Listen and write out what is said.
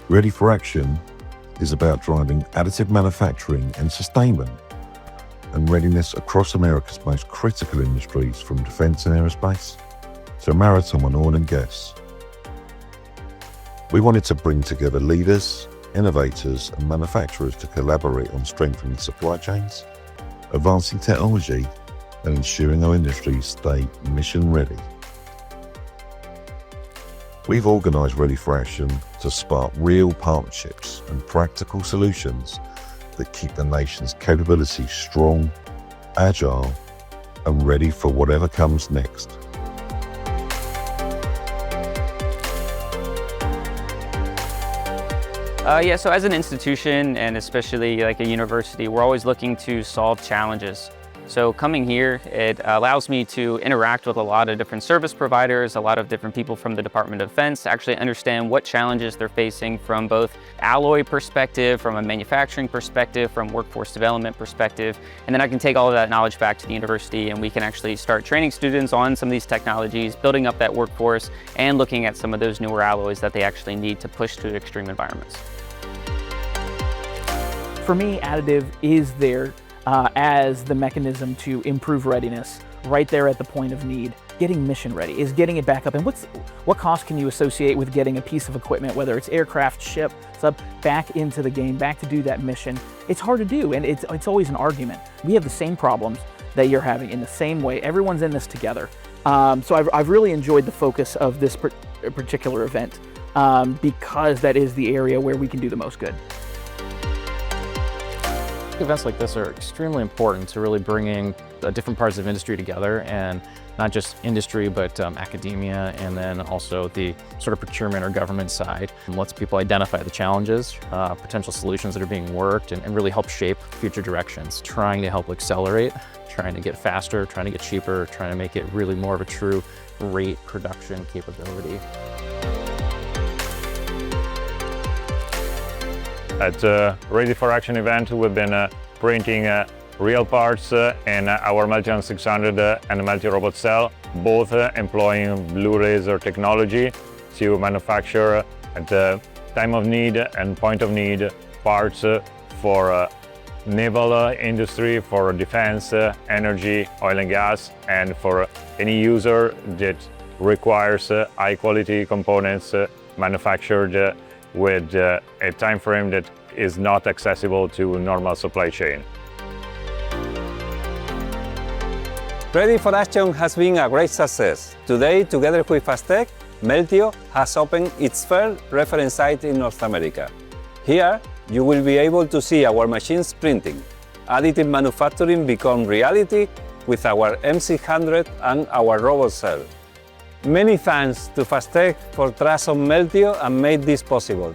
Ready for Action is about driving additive manufacturing and sustainment and readiness across America's most critical industries, from defense and aerospace to maritime and oil and gas. We wanted to bring together leaders, innovators and manufacturers to collaborate on strengthening supply chains, advancing technology and ensuring our industries stay mission ready. We've organised Ready for Action to spark real partnerships and practical solutions that keep the nation's capabilities strong, agile and ready for whatever comes next. So as an institution, and especially like a university, we're always looking to solve challenges. So coming here, it allows me to interact with a lot of different service providers, a lot of different people from the Department of Defense, to actually understand what challenges they're facing from both alloy perspective, from a manufacturing perspective, from workforce development perspective. And then I can take all of that knowledge back to the university and we can actually start training students on some of these technologies, building up that workforce and looking at some of those newer alloys that they actually need to push through extreme environments. For me, additive is there as the mechanism to improve readiness right there at the point of need. Getting mission ready is getting it back up. And what cost can you associate with getting a piece of equipment, whether it's aircraft, ship, sub, back into the game, back to do that mission? It's hard to do, and it's always an argument. We have the same problems that you're having in the same way. Everyone's in this together. So I've really enjoyed the focus of this particular event because that is the area where we can do the most good. Events like this are extremely important to really bringing different parts of industry together, and not just industry, but academia, and then also the sort of procurement or government side. And lets people identify the challenges, potential solutions that are being worked, and really help shape future directions. Trying to help accelerate, trying to get faster, trying to get cheaper, trying to make it really more of a true rate production capability. At the Ready for Action event, we've been printing real parts in our Meltio 600 and Meltio robot cell, both employing blue laser technology to manufacture at the time of need and point of need parts for naval industry, for defense, energy, oil and gas, and for any user that requires high quality components manufactured with a time frame that is not accessible to normal supply chain. Ready for Action has been a great success. Today, together with Fastech, Meltio has opened its first reference site in North America. Here, you will be able to see our machines printing. Additive manufacturing become reality with our M600 and our robot cell. Many thanks to Fastech for trust on Meltio and made this possible.